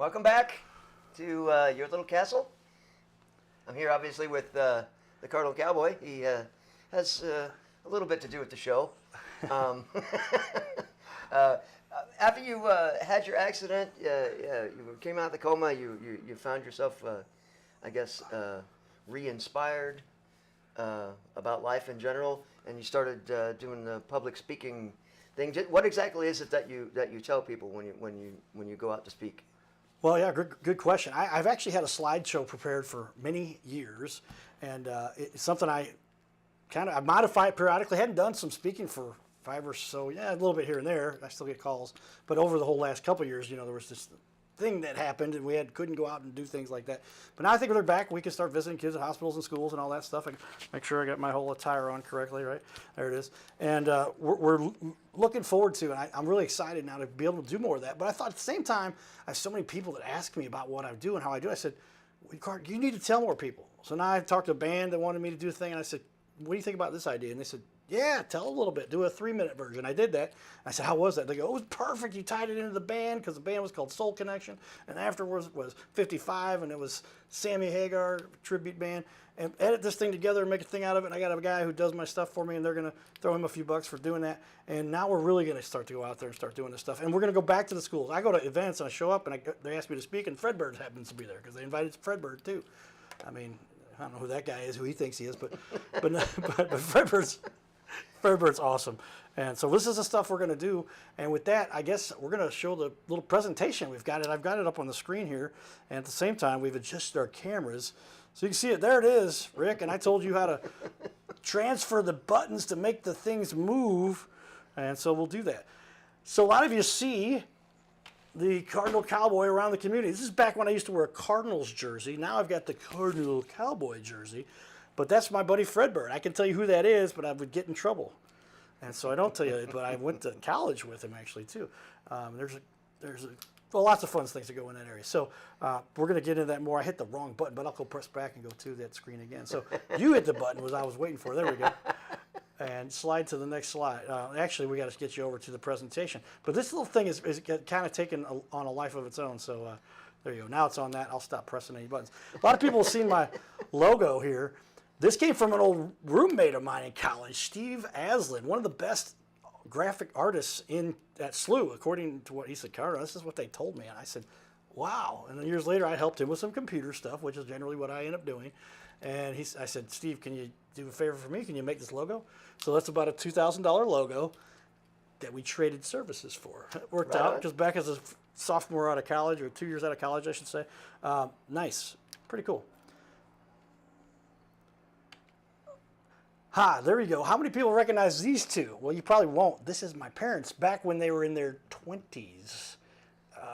Welcome back to your little castle. I'm here obviously with the Cardinal Cowboy. He has a little bit to do with the show. After you had your accident, you came out of the coma, you found yourself, I guess, re-inspired about life in general, and you started doing the public speaking thing. What exactly is it that you tell people when you go out to speak? Well, yeah, good question. I've actually had a slideshow prepared for many years, and it's something I modify it periodically. I hadn't done some speaking for 5 or so, a little bit here and there. I still get calls, but over the whole last couple of years, there was this thing that happened, and we couldn't go out and do things like that. But now I think they're back. We can start visiting kids at hospitals and schools and all that stuff. I make sure I got my whole attire on correctly, right? There it is. And we're looking forward to, and I'm really excited now to be able to do more of that. But I thought at the same time, I have so many people that ask me about what I do and how I do. I said, you need to tell more people. So now I talked to a band that wanted me to do a thing, and I said, what do you think about this idea? And they said, yeah, tell a little bit. Do a 3-minute version. I did that. I said, how was that? They go, it was perfect. You tied it into the band because the band was called Soul Connection. And afterwards it was 55, and it was Sammy Hagar tribute band. And edit this thing together and make a thing out of it. And I got a guy who does my stuff for me, and they're going to throw him a few bucks for doing that. And now we're really going to start to go out there and start doing this stuff. And we're going to go back to the schools. I go to events, and I show up, and they ask me to speak, and Fredbird happens to be there because they invited Fredbird too. I mean, I don't know who that guy is, who he thinks he is, but Fredbird's awesome. And so this is the stuff we're going to do. And with that, I guess we're going to show the little presentation. I've got it up on the screen here. And at the same time, we've adjusted our cameras. So you can see it. There it is, Rick. And I told you how to transfer the buttons to make the things move. And so we'll do that. So a lot of you see the Cardinal Cowboy around the community. This is back when I used to wear a Cardinals jersey. Now I've got the Cardinal Cowboy jersey. But that's my buddy Fredbird. I can tell you who that is, but I would get in trouble. And so I don't tell you, but I went to college with him actually too. There's lots of fun things to go in that area. So we're going to get into that more. I hit the wrong button, but I'll go press back and go to that screen again. So you hit the button was I was waiting for. There we go. And slide to the next slide. Actually, we got to get you over to the presentation. But this little thing is kind of taken on a life of its own. So there you go. Now it's on that. I'll stop pressing any buttons. A lot of people have seen my logo here. This came from an old roommate of mine in college, Steve Aslan, one of the best graphic artists at SLU, according to what he said. Carter, this is what they told me. And I said, wow. And then years later, I helped him with some computer stuff, which is generally what I end up doing. And I said, Steve, can you do a favor for me? Can you make this logo? So that's about a $2,000 logo that we traded services for. It worked out because back as a sophomore out of college, or 2 years out of college, I should say. Nice. Pretty cool. There we go. How many people recognize these two? Well, you probably won't. This is my parents back when they were in their 20s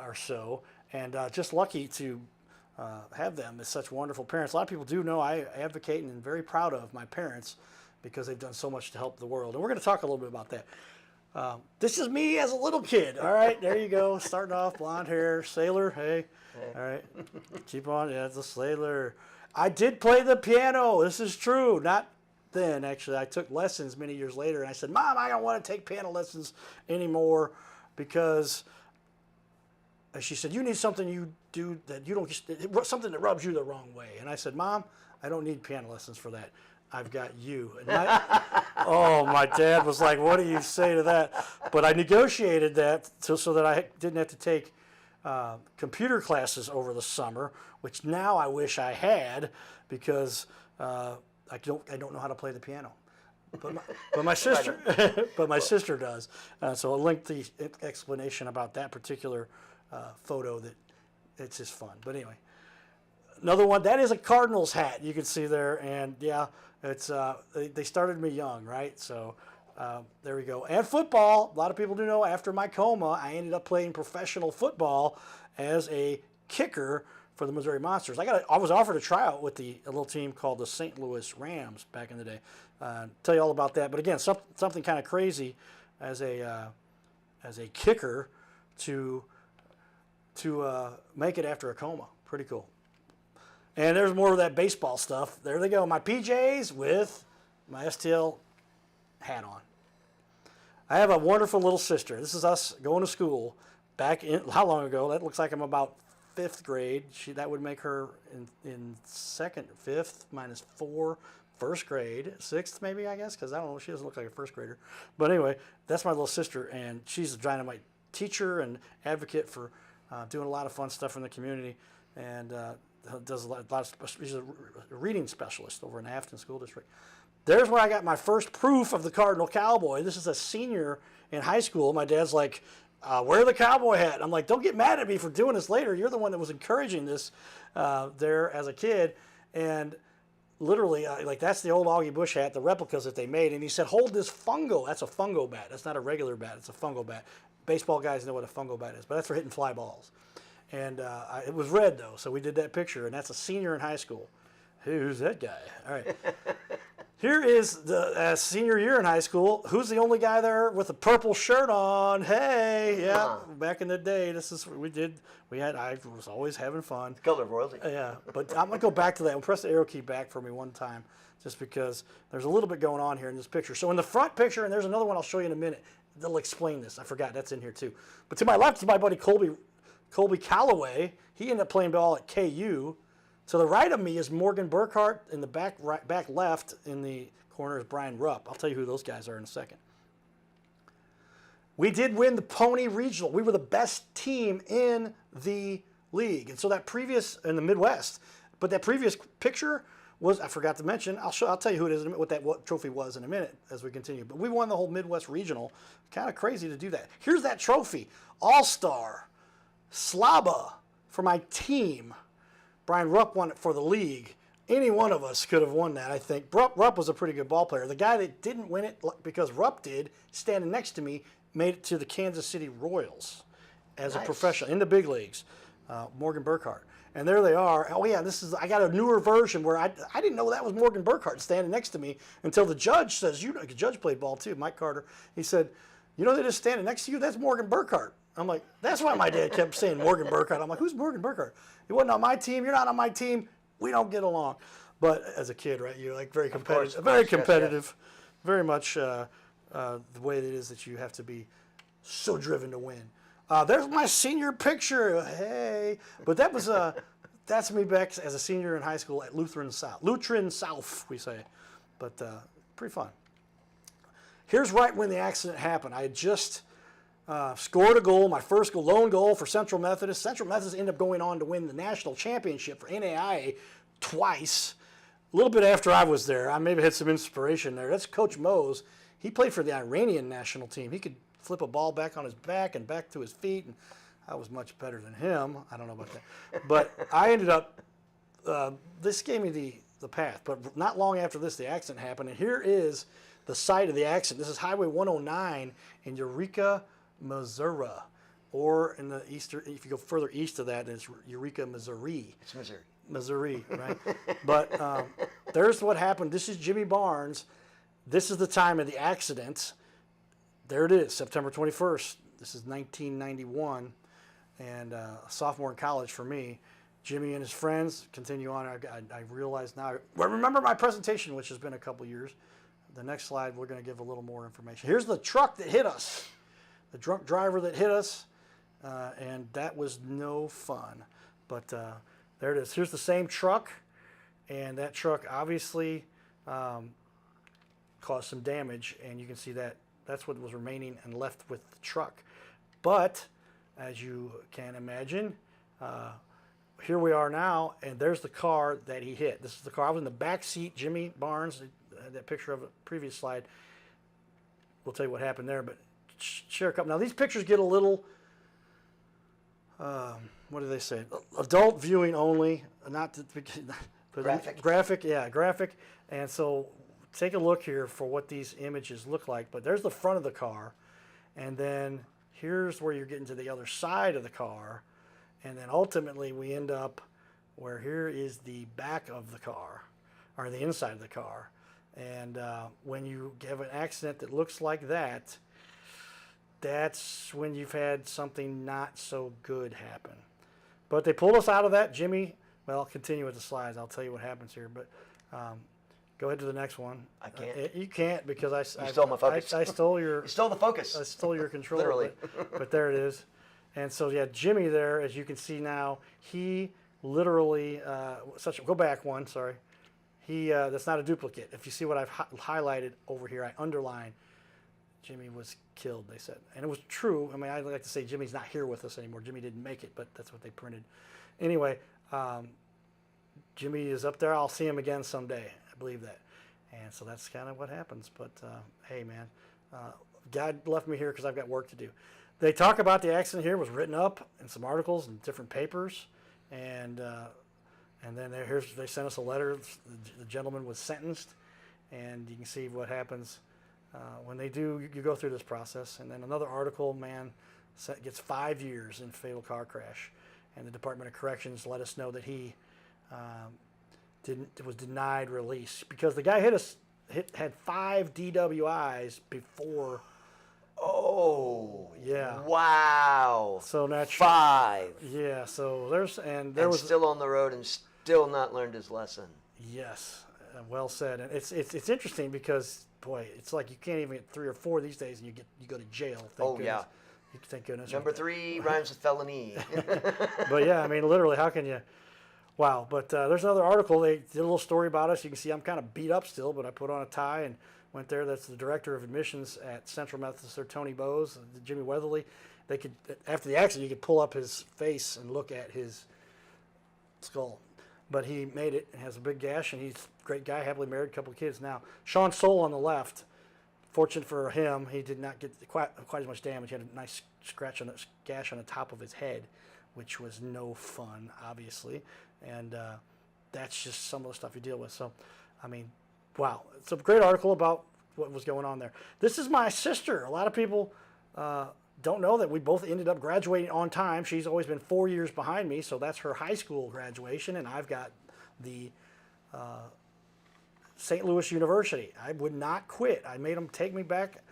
or so, and just lucky to have them as such wonderful parents. A lot of people do know I advocate and am very proud of my parents because they've done so much to help the world, and we're going to talk a little bit about that. This is me as a little kid. All right, there you go. Starting off, blonde hair, sailor. Hey. All right, keep on. Yeah, it's a sailor. I did play the piano. This is true. Not then, actually. I took lessons many years later, and I said, Mom, I don't want to take piano lessons anymore because she said, you need something you do that you don't, something that rubs you the wrong way. And I said, Mom, I don't need piano lessons for that. I've got you. And my dad was like, what do you say to that? But I negotiated that so that I didn't have to take computer classes over the summer, which now I wish I had because I don't know how to play the piano, but my sister does. So I'll link the explanation about that particular photo. That it's just fun. But anyway, another one that is a Cardinals hat you can see there, and yeah, it's they started me young, right? So there we go. And football. A lot of people do know. After my coma, I ended up playing professional football as a kicker for the Missouri Monsters. I was offered a tryout with a little team called the St. Louis Rams back in the day. Tell you all about that. But again, something kind of crazy as a kicker to make it after a coma. Pretty cool. And there's more of that baseball stuff. There they go. My PJs with my STL hat on. I have a wonderful little sister. This is us going to school back in, how long ago? That looks like I'm about 5th grade. That would make her in 2nd, 5th, minus 4, 1st grade, 6th maybe, I guess, because I don't know, she doesn't look like a 1st grader. But anyway, that's my little sister, and she's a dynamite teacher and advocate for doing a lot of fun stuff in the community, and does a lot of, she's a reading specialist over in the Afton School District. There's where I got my first proof of the Cardinal Cowboy. This is a senior in high school. My dad's like, wear the cowboy hat. I'm like, don't get mad at me for doing this later. You're the one that was encouraging this there as a kid. And literally, like, that's the old Augie Bush hat, the replicas that they made. And he said, hold this fungo. That's a fungo bat. That's not a regular bat. It's a fungo bat. Baseball guys know what a fungo bat is, but that's for hitting fly balls. And it was red, though, so we did that picture. And that's a senior in high school. Who's that guy? All right. Here is the senior year in high school. Who's the only guy there with a purple shirt on? Hey, yeah, back in the day, this is what we did. I was always having fun. Color of royalty. Yeah, but I'm going to go back to that. I'll press the arrow key back for me one time, just because there's a little bit going on here in this picture. So in the front picture, and there's another one I'll show you in a minute, they'll explain this. I forgot, that's in here too. But to my left is my buddy Colby Calloway. He ended up playing ball at KU. To the right of me is Morgan Burkhart. In the back left in the corner is Brian Rupp. I'll tell you who those guys are in a second. We did win the Pony Regional. We were the best team in the league. And so that previous, in the Midwest, but that previous picture was, I forgot to mention, I'll tell you who it is, what trophy was in a minute as we continue. But we won the whole Midwest Regional. Kind of crazy to do that. Here's that trophy. All-Star, Slaba for my team. Brian Rupp won it for the league. Any one of us could have won that, I think. Rupp was a pretty good ball player. The guy that didn't win it, because Rupp did, standing next to me, made it to the Kansas City Royals as a professional in the big leagues. Morgan Burkhart. And there they are. Oh yeah, I got a newer version where I didn't know that was Morgan Burkhart standing next to me until the judge says, the judge played ball too, Mike Carter. He said, they're just standing next to you? That's Morgan Burkhart. I'm like, that's why my dad kept saying Morgan Burkhart. I'm like, who's Morgan Burkhart? He wasn't on my team. You're not on my team. We don't get along. But as a kid, right, you're like very competitive. Very competitive. Very much the way it is that you have to be so driven to win. There's my senior picture. Hey. But that was that's me back as a senior in high school at Lutheran South, we say. But pretty fun. Here's right when the accident happened. I had just scored a goal, my first lone goal for Central Methodist. Central Methodist ended up going on to win the national championship for NAIA twice. A little bit after I was there, I maybe had some inspiration there. That's Coach Mose. He played for the Iranian national team. He could flip a ball back on his back and back to his feet, and I was much better than him. I don't know about that. But I ended up, this gave me the path. But not long after this, the accident happened, and here is the site of the accident. This is Highway 109 in Eureka, Missouri, or in the eastern, if you go further east of that, it's Eureka, Missouri. It's Missouri. Missouri, right? But there's what happened. This is Jimmy Barnes. This is the time of the accident. There it is, September 21st. This is 1991, and a sophomore in college for me. Jimmy and his friends continue on. I realize now, well, remember my presentation, which has been a couple years. The next slide, we're going to give a little more information. Here's the truck that hit us. The drunk driver that hit us, and that was no fun. But there it is. Here's the same truck, and that truck obviously caused some damage, and you can see that that's what was remaining and left with the truck. But as you can imagine, here we are now, and there's the car that he hit. This is the car. I was in the back seat. Jimmy Barnes, that picture of a previous slide. We'll tell you what happened there, but share a couple. Now these pictures get a little, what do they say? Adult viewing only, not to, graphic. Graphic. And so take a look here for what these images look like. But there's the front of the car, and then here's where you're getting to the other side of the car, and then ultimately we end up where here is the back of the car, or the inside of the car. And when you have an accident that looks like that, that's when you've had something not so good happen. But they pulled us out of that. Jimmy, well, I'll continue with the slides. I'll tell you what happens here. But go ahead to the next one. I can't. You can't because you stole my focus. I stole your. You stole the focus. I stole your control. Literally. But there it is. And so, yeah, Jimmy there, as you can see now, he literally, go back one, sorry. That's not a duplicate. If you see what I've highlighted over here, I underline, Jimmy was killed, they said. And it was true. I mean, I like to say Jimmy's not here with us anymore. Jimmy didn't make it, but that's what they printed. Anyway, Jimmy is up there. I'll see him again someday. I believe that. And so that's kind of what happens. But, hey, man, God left me here because I've got work to do. They talk about the accident here. It was written up in some articles and different papers. And then they sent us a letter. The gentleman was sentenced. And you can see what happens when they do. You go through this process. And then another article, man, gets 5 years in fatal car crash. And the Department of Corrections let us know that he was denied release because the guy had 5 DWIs before. Oh. Yeah. Wow. So naturally. 5. Yeah. So there was still on the road and still not learned his lesson. Yes. Well said. And it's interesting because boy, it's like you can't even get 3 or 4 these days, and you go to jail. Thank goodness. Yeah. Thank goodness. Number 3 rhymes with felony. But yeah, I mean, literally, how can you? Wow. But there's another article. They did a little story about us. You can see I'm kind of beat up still, but I put on a tie and went there. That's the director of admissions at Central Methodist, Sir Tony Bowes, Jimmy Weatherly. They could, after the accident, you could pull up his face and look at his skull. But he made it and has a big gash, and he's a great guy, happily married, couple of kids now. Sean Soul on the left. Fortunate for him, he did not get quite as much damage. He had a nice gash on the top of his head, which was no fun, obviously. And that's just some of the stuff you deal with. So, I mean, wow. It's a great article about what was going on there. This is my sister. A lot of people don't know that we both ended up graduating on time. She's always been 4 years behind me, so that's her high school graduation, and I've got the St. Louis University. I would not quit. I made them take me back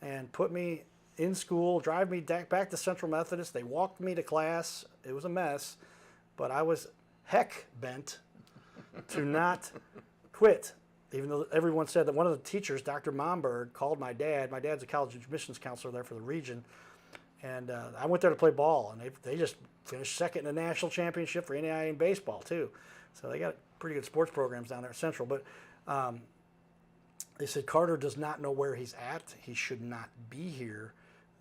and put me in school, drive me back to Central Methodist. They walked me to class. It was a mess, but I was heck bent to not quit, even though everyone said that. One of the teachers, Dr. Momberg, called my dad. My dad's a college admissions counselor there for the region, and I went there to play ball, and they just finished second in the national championship for NAIA in baseball, too. So they got pretty good sports programs down there at Central. But they said, Carter does not know where he's at. He should not be here.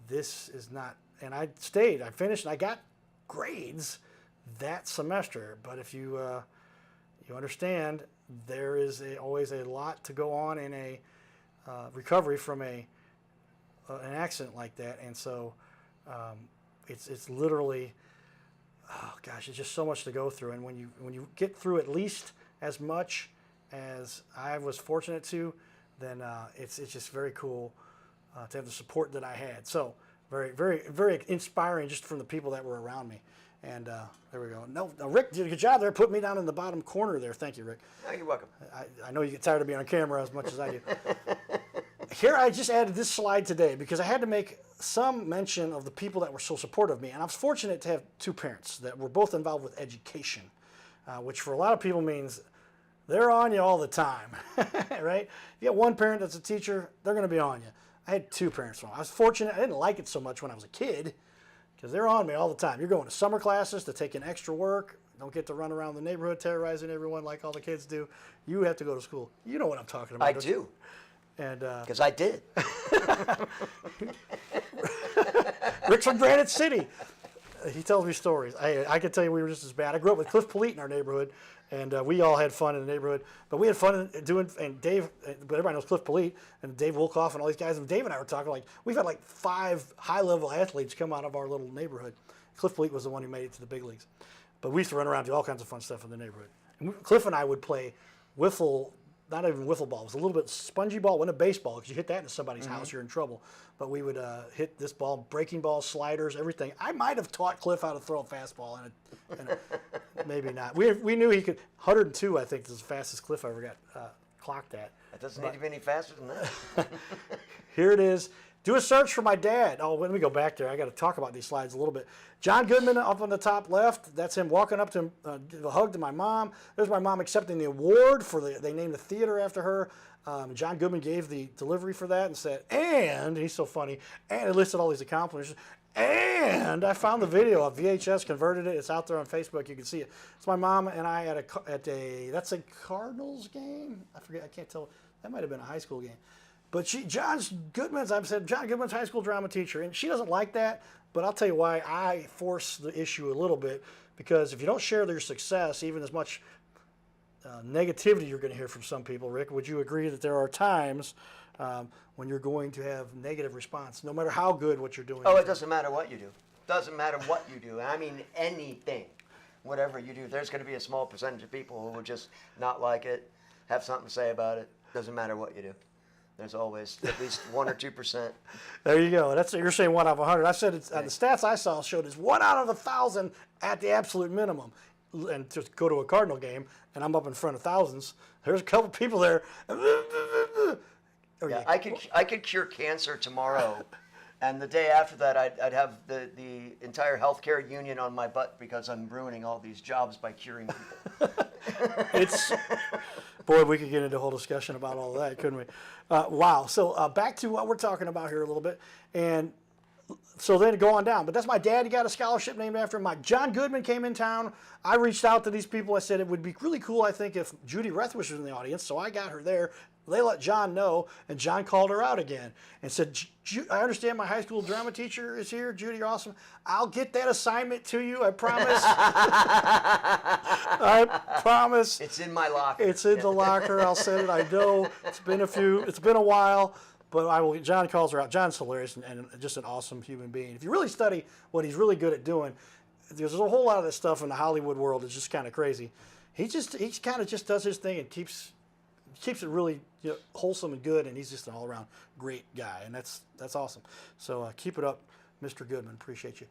This is not, and I stayed. I finished, and I got grades that semester. But if you understand, there is always a lot to go on in a recovery from an accident like that. And so it's literally, oh gosh, it's just so much to go through. And when you get through at least as much as I was fortunate to, then it's just very cool to have the support that I had. So very, very, very inspiring just from the people that were around me. And there we go. No, Rick did a good job there. Put me down in the bottom corner there. Thank you, Rick. Oh, you're welcome. I know you get tired of being on camera as much as I do. Here I just added this slide today because I had to make some mention of the people that were so supportive of me. And I was fortunate to have 2 parents that were both involved with education, which for a lot of people means they're on you all the time, right? If you have one parent that's a teacher, they're going to be on you. I had 2 parents. I was fortunate. I didn't like it so much when I was a kid because they're on me all the time. You're going to summer classes to take in extra work. Don't get to run around the neighborhood terrorizing everyone like all the kids do. You have to go to school. You know what I'm talking about. I do. And because I did. Rick's from Granite City. He tells me stories. I can tell you we were just as bad. I grew up with Cliff Polite in our neighborhood, and we all had fun in the neighborhood. But we had fun doing, and Dave, but everybody knows Cliff Polite, and Dave Wolkoff and all these guys. And Dave and I were talking, like, we've had like 5 high-level athletes come out of our little neighborhood. Cliff Polite was the one who made it to the big leagues. But we used to run around, do all kinds of fun stuff in the neighborhood. And Cliff and I would play wiffle, not even wiffle ball. It was a little bit spongy ball, wasn't a baseball, because you hit that into somebody's house, you're in trouble. But we would hit this ball, breaking balls, sliders, everything. I might have taught Cliff how to throw a fastball, and maybe not. We knew he could. 102, I think, is the fastest Cliff ever got clocked at. It doesn't need to be any faster than that. Here it is. Do a search for my dad. Oh, let me go back there. I got to talk about these slides a little bit. John Goodman up on the top left. That's him walking up to him, give a hug to my mom. There's my mom accepting the award for they named the theater after her. John Goodman gave the delivery for that and said, and he's so funny, and it listed all these accomplishments. And I found the video of VHS, converted it. It's out there on Facebook. You can see it. It's my mom and I that's a Cardinals game. I forget. I can't tell. That might have been a high school game. But John Goodman's high school drama teacher, and she doesn't like that. But I'll tell you why I force the issue a little bit, because if you don't share their success, even as much negativity you're going to hear from some people, Rick, would you agree that there are times when you're going to have negative response, no matter how good what you're doing? Oh, it doesn't matter what you do. Doesn't matter what you do. I mean, anything, whatever you do, there's going to be a small percentage of people who will just not like it, have something to say about it. Doesn't matter what you do. There's always at least 1 or 2%. There you go. You're saying 1 out of 100. I said the stats I saw showed it's 1 out of 1,000 at the absolute minimum. And just go to a Cardinal game, and I'm up in front of thousands. There's a couple people there. Yeah, I could cure cancer tomorrow, and the day after that, I'd have the entire healthcare union on my butt because I'm ruining all these jobs by curing people. Boy, we could get into a whole discussion about all of that, couldn't we? Wow. So back to what we're talking about here a little bit, and so then go on down. But that's my dad. He got a scholarship named after him. John Goodman came in town. I reached out to these people. I said it would be really cool, I think, if Judy Rethwish was in the audience. So I got her there. They let John know, and John called her out again and said, I understand my high school drama teacher is here. Judy, you're awesome. I'll get that assignment to you, I promise. I promise. It's in my locker. It's in the locker. I'll send it. I know it's been a while, but I will. John calls her out. John's hilarious and just an awesome human being. If you really study what he's really good at doing, there's a whole lot of this stuff in the Hollywood world that's just kind of crazy. He kind of just does his thing and keeps it really wholesome and good, and he's just an all-around great guy, and that's awesome. So keep it up, Mr. Goodman. Appreciate you.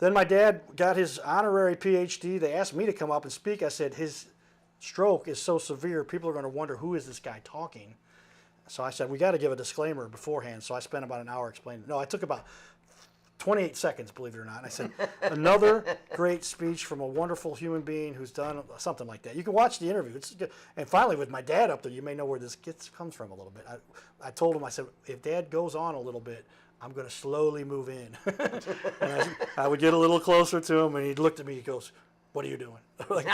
Then my dad got his honorary PhD. They asked me to come up and speak. I said his stroke is so severe, people are going to wonder, who is this guy talking? So I said, we got to give a disclaimer beforehand. So I spent about an hour explaining. No, I took about 28 seconds, believe it or not. And I said, another great speech from a wonderful human being who's done something like that. You can watch the interview. It's good. And finally, with my dad up there, you may know where this comes from a little bit. I told him, I said, if Dad goes on a little bit, I'm going to slowly move in. And I would get a little closer to him, and he'd look at me. He goes, what are you doing? Like,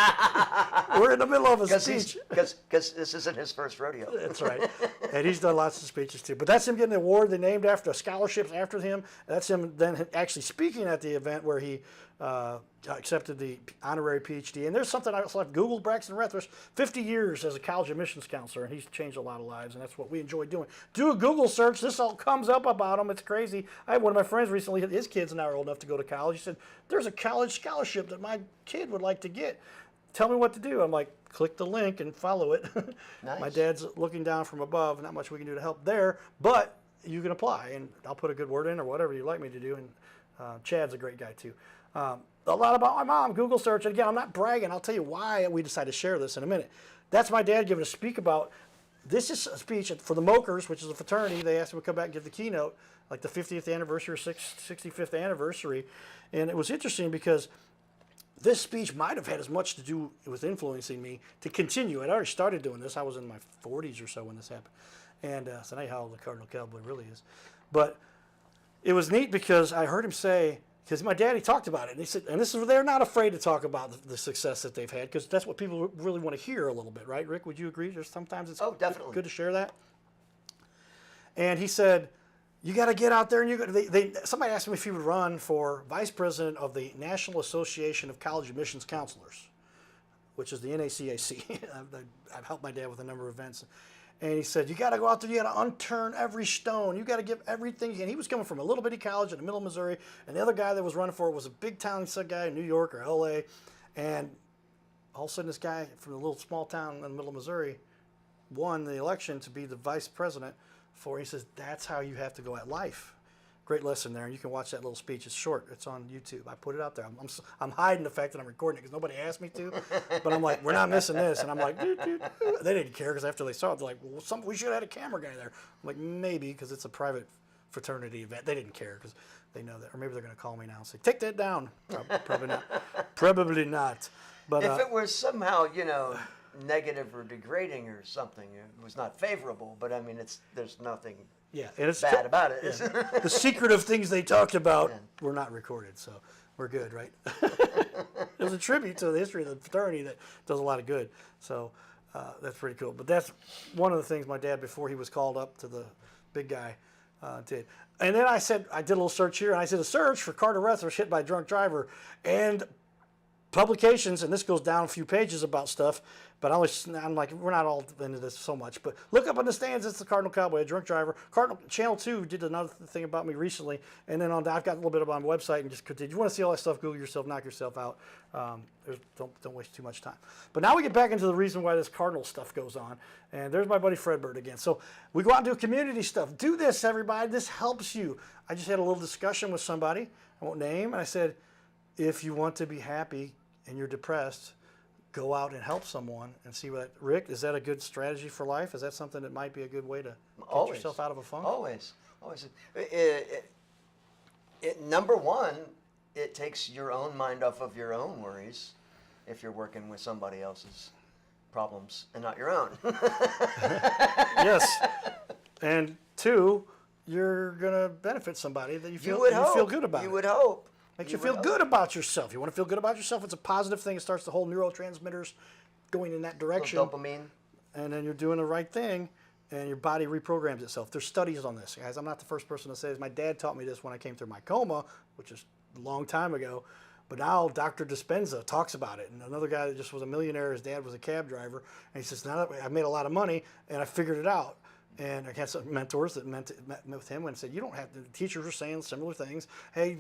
we're in the middle of a speech. Because this isn't his first rodeo. That's right. And he's done lots of speeches too. But that's him getting the award. They named after scholarships after him. That's him then actually speaking at the event where he accepted the honorary PhD. And there's something else like Google Braxton Rethwish, 50 years as a college admissions counselor, and he's changed a lot of lives, and that's what we enjoy doing. Do a Google search. This all comes up about him. It's crazy. I had one of my friends recently, his kids now are old enough to go to college. He said, there's a college scholarship that my kid would like to get. Tell me what to do. I'm like, click the link and follow it. Nice. My dad's looking down from above. Not much we can do to help there, but you can apply, and I'll put a good word in or whatever you'd like me to do. And Chad's a great guy too. A lot about my mom, Google search. And again, I'm not bragging. I'll tell you why we decided to share this in a minute. That's my dad giving a speak about, this is a speech for the Mokers, which is a fraternity. They asked him to come back and give the keynote, like the 50th anniversary or 65th anniversary. And it was interesting because this speech might have had as much to do with influencing me to continue. I'd already started doing this. I was in my 40s or so when this happened. And so now how old the Cardinal Cowboy really is. But it was neat because I heard him say, because my daddy talked about it, and he said, and this is, they're not afraid to talk about the success that they've had, because that's what people really want to hear a little bit, right, Rick? Would you agree? There's sometimes it's definitely good to share that. And he said, you got to get out there, and somebody asked him if he would run for vice president of the National Association of College Admissions Counselors, which is the NACAC. I've helped my dad with a number of events. And he said, you got to go out there, you got to unturn every stone. You got to give everything. And he was coming from a little bitty college in the middle of Missouri. And the other guy that was running for it was a big town guy in New York or LA. And all of a sudden, this guy from a little small town in the middle of Missouri won the election to be the vice president for, he says, that's how you have to go at life. Great lesson there. And you can watch that little speech. It's short. It's on YouTube. I put it out there. I'm hiding the fact that I'm recording it because nobody asked me to. But I'm like, we're not missing this. And I'm like, they didn't care because after they saw it, they're like, well, we should have had a camera guy there. I'm like, maybe because it's a private fraternity event. They didn't care because they know that. Or maybe they're going to call me now and say, take that down. Probably not. Probably not. But if it were somehow, negative or degrading or something. It was not favorable, but I mean, there's nothing Yeah, and it's bad about it. yeah. The secretive things they talked about Yeah. were not recorded, so we're good, right? It was a tribute to the history of the fraternity that does a lot of good. So that's pretty cool. But that's one of the things my dad, before he was called up to the big guy, did. And then I did a little search here, and I did a search for Carter Rutherford hit by a drunk driver, and publications, and this goes down a few pages about stuff, but I'm like, we're not all into this so much, but look up in the stands, it's the Cardinal Cowboy, a drunk driver. Channel 2 did another thing about me recently, and then I've got a little bit about my website, and just continue. You want to see all that stuff, Google yourself, knock yourself out. Don't waste too much time. But now we get back into the reason why this Cardinal stuff goes on, and there's my buddy Fred Bird again. So we go out and do community stuff. Do this, everybody. This helps you. I just had a little discussion with somebody, I won't name, and I said, if you want to be happy and you're depressed, go out and help someone and see what. Rick, is that a good strategy for life? Is that something that might be a good way to get yourself out of a funk? Always. Number one, it takes your own mind off of your own worries if you're working with somebody else's problems and not your own. Yes. And two, you're gonna benefit somebody that you feel good about. You would hope. Makes you feel good about yourself. You want to feel good about yourself, it's a positive thing. It starts the whole neurotransmitters going in that direction. Dopamine. And then you're doing the right thing, and your body reprograms itself. There's studies on this, guys. I'm not the first person to say this. My dad taught me this when I came through my coma, which is a long time ago. But now Dr. Dispenza talks about it. And another guy that just was a millionaire, his dad was a cab driver, and he says, now that I've made a lot of money, and I figured it out. And I had some mentors that met with him and said, you don't have to, the teachers are saying similar things. Hey,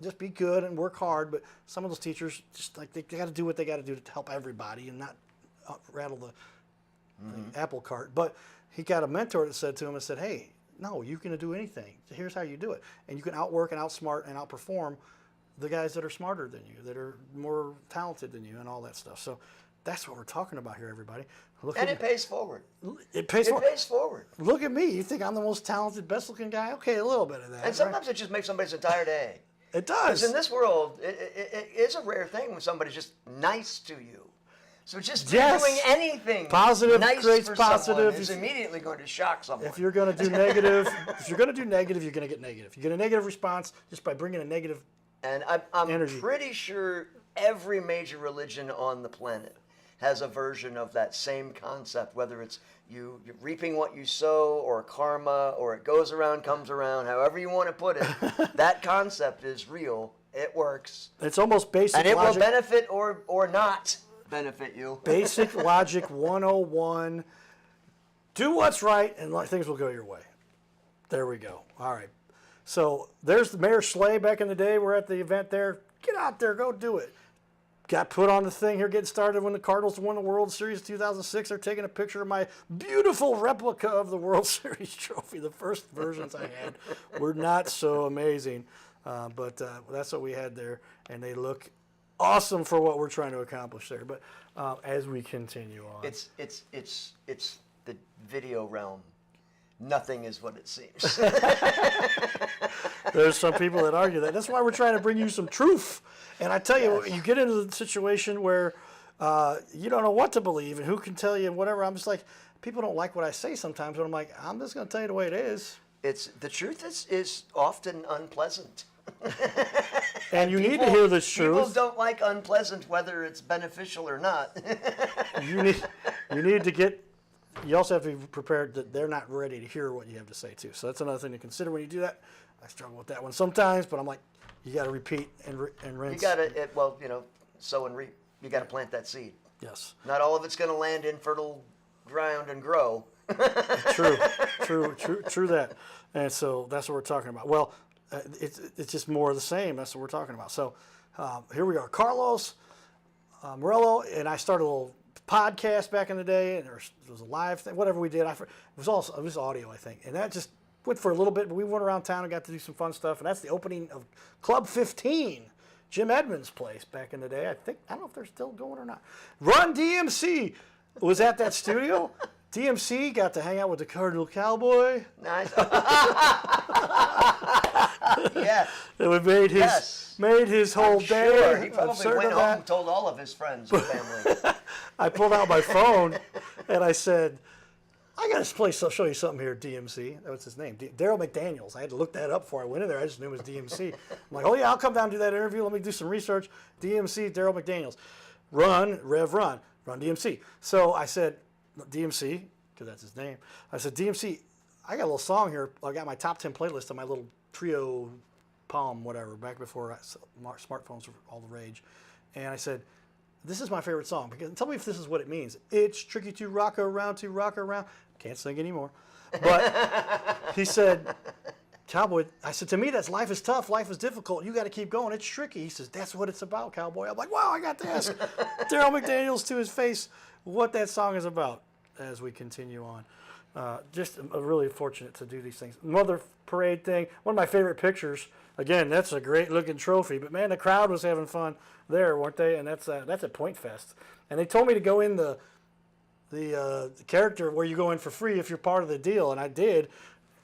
just be good and work hard. But some of those teachers, just like they got to do what they got to do to help everybody and not rattle the apple cart. But he got a mentor that said to him and said, hey, no, you can do anything. Here's how you do it. And you can outwork and outsmart and outperform the guys that are smarter than you, that are more talented than you and all that stuff. So that's what we're talking about here, everybody. And it pays forward. It pays forward. Look at me. You think I'm the most talented, best-looking guy? Okay, a little bit of that. And sometimes it just makes somebody's entire day. It does. Because in this world, it is a rare thing when somebody's just nice to you. So just doing anything positive nice creates for positive someone is immediately going to shock someone. If you're going to do negative, you're going to get negative. You get a negative response just by bringing a negative And I'm energy. pretty sure every major religion on the planet has a version of that same concept, whether it's you're reaping what you sow, or karma, or it goes around, comes around, however you want to put it. That concept is real. It works. It's almost basic and it logic. will benefit or not benefit you. Basic logic 101. Do what's right, and things will go your way. There we go. All right. So there's the Mayor Slay back in the day. We're at the event there. Get out there. Go do it. Got put on the thing here getting started when the Cardinals won the World Series 2006. They're taking a picture of my beautiful replica of the World Series trophy. The first versions I had were not so amazing, but that's what we had there, and they look awesome for what we're trying to accomplish there. But as we continue on, It's the video realm. Nothing is what it seems. there's some people that argue that. That's why we're trying to bring you some truth. And I tell you, you get into the situation where you don't know what to believe and who can tell you whatever. I'm just like, people don't like what I say sometimes, but I'm like, I'm just going to tell you the way it is. The truth is often unpleasant. And you need to hear this truth. People don't like unpleasant, whether it's beneficial or not. You need to get. You also have to be prepared that they're not ready to hear what you have to say too. So that's another thing to consider when you do that. I struggle with that one sometimes, but I'm like, you got to repeat and rinse. You got to, sow and reap. You got to plant that seed. Yes. Not all of it's going to land in fertile ground and grow. True that. And so that's what we're talking about. Well, it's just more of the same. That's what we're talking about. So here we are. Carlos Morello and I started a little podcast back in the day, and it was a live thing, whatever we did. It was audio, I think. And that just went for a little bit, but we went around town and got to do some fun stuff. And that's the opening of Club 15, Jim Edmonds' place back in the day. I don't know if they're still going or not. Run DMC was at that studio. DMC got to hang out with the Cardinal Cowboy. Nice. Yeah. It made his whole day. Sure. He probably went home and told all of his friends and family. I pulled out my phone and I said, I got to show you something here, DMC. That was his name, Daryl McDaniels. I had to look that up before I went in there. I just knew it was DMC. I'm like, oh yeah, I'll come down and do that interview. Let me do some research. DMC, Daryl McDaniels. Run, Rev, run DMC. So I said, DMC, because that's his name. I said, DMC, I got a little song here. I got my top 10 playlist on my little Trio Palm, whatever, back before smartphones were all the rage. And I said, this is my favorite song. Because tell me if this is what it means. It's tricky to rock around, to rock around. Can't sing anymore. But he said, Cowboy, I said, to me, that's life is tough, life is difficult. You got to keep going. It's tricky. He says, that's what it's about, Cowboy. I'm like, wow, I got to ask Daryl McDaniels to his face what that song is about as we continue on. Just really fortunate to do these things. Mother Parade thing, one of my favorite pictures. Again, that's a great looking trophy. But man, the crowd was having fun there, weren't they? And that's at Point Fest. And they told me to go in the character where you go in for free if you're part of the deal, and I did.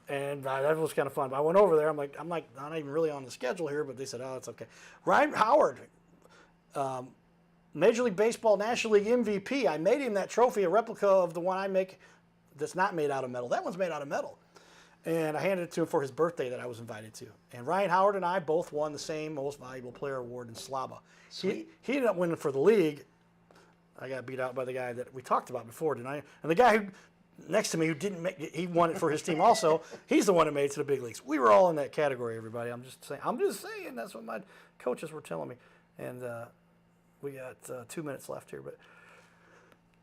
And that was kind of fun. But I went over there. I'm like, not even really on the schedule here, but they said, oh, it's okay. Ryan Howard, Major League Baseball National League MVP. I made him that trophy, a replica of the one I make that's not made out of metal. That one's made out of metal. And I handed it to him for his birthday that I was invited to. And Ryan Howard and I both won the same Most Valuable Player award in Slava. He ended up winning for the league. I got beat out by the guy that we talked about before, didn't I? And the guy who next to me who didn't make it, he won it for his team also. He's the one who made it to the big leagues. We were all in that category, everybody. I'm just saying. That's what my coaches were telling me. And we got 2 minutes left here, but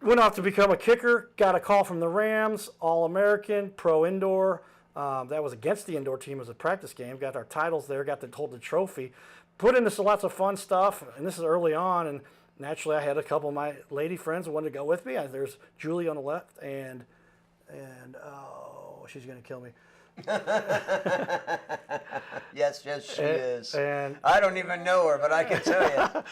went off to become a kicker. Got a call from the Rams, All-American, Pro Indoor. That was against the indoor team as a practice game. Got our titles there. Got to hold the trophy. Put into lots of fun stuff. And this is early on. And naturally, I had a couple of my lady friends who wanted to go with me. There's Julie on the left, and oh, she's gonna kill me. Yes, she is. And I don't even know her, but I can tell you.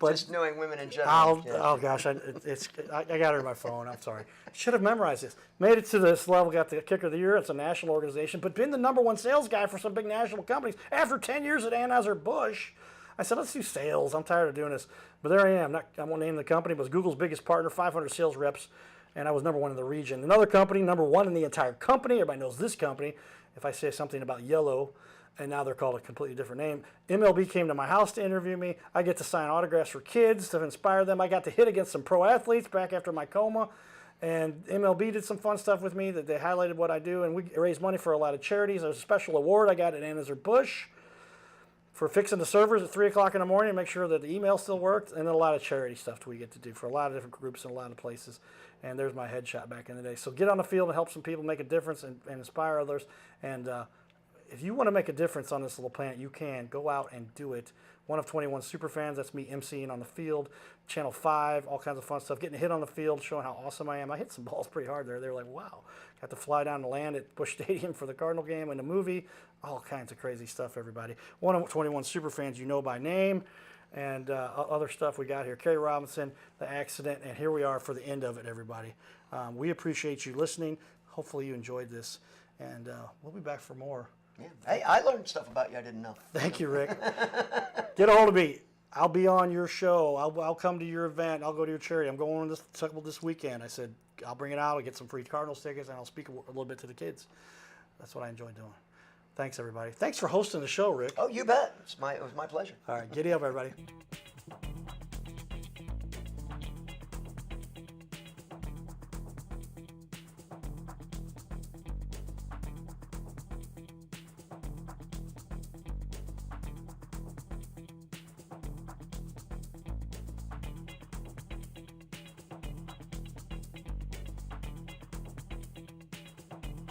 But just knowing women in general. Oh gosh, I got her on my phone. I'm sorry. Should have memorized this. Made it to this level. Got the Kicker of the Year. It's a national organization, but been the #1 sales guy for some big national companies. After 10 years at Anheuser-Busch, I said, let's do sales. I'm tired of doing this. But there I am. I won't name the company, but it was Google's biggest partner, 500 sales reps, and I was #1 in the region. Another company, #1 in the entire company. Everybody knows this company. If I say something about yellow, and now they're called a completely different name. MLB came to my house to interview me. I get to sign autographs for kids to inspire them. I got to hit against some pro athletes back after my coma. And MLB did some fun stuff with me that they highlighted what I do. And we raised money for a lot of charities. There's a special award I got at Anheuser-Busch for fixing the servers at 3 o'clock in the morning to make sure that the email still worked. And then a lot of charity stuff we get to do for a lot of different groups in a lot of places. And there's my headshot back in the day. So get on the field and help some people make a difference and inspire others. And if you want to make a difference on this little planet, you can. Go out and do it. One of 21 Superfans, that's me emceeing on the field. Channel 5, all kinds of fun stuff. Getting a hit on the field, showing how awesome I am. I hit some balls pretty hard there. They were like, wow. Got to fly down to land at Busch Stadium for the Cardinal game and the movie. All kinds of crazy stuff, everybody. One of 21 Superfans you know by name. And other stuff we got here. Kerry Robinson, the accident, and here we are for the end of it, everybody. We appreciate you listening. Hopefully you enjoyed this. And we'll be back for more. Yeah. Hey, I learned stuff about you I didn't know. Thank you, Rick. Get a hold of me. I'll be on your show. I'll come to your event. I'll go to your charity. I'm going on this weekend. I said, I'll bring it out. I'll get some free Cardinals tickets, and I'll speak a little bit to the kids. That's what I enjoy doing. Thanks, everybody. Thanks for hosting the show, Rick. Oh, you bet. It was my pleasure. All right, giddy up, everybody.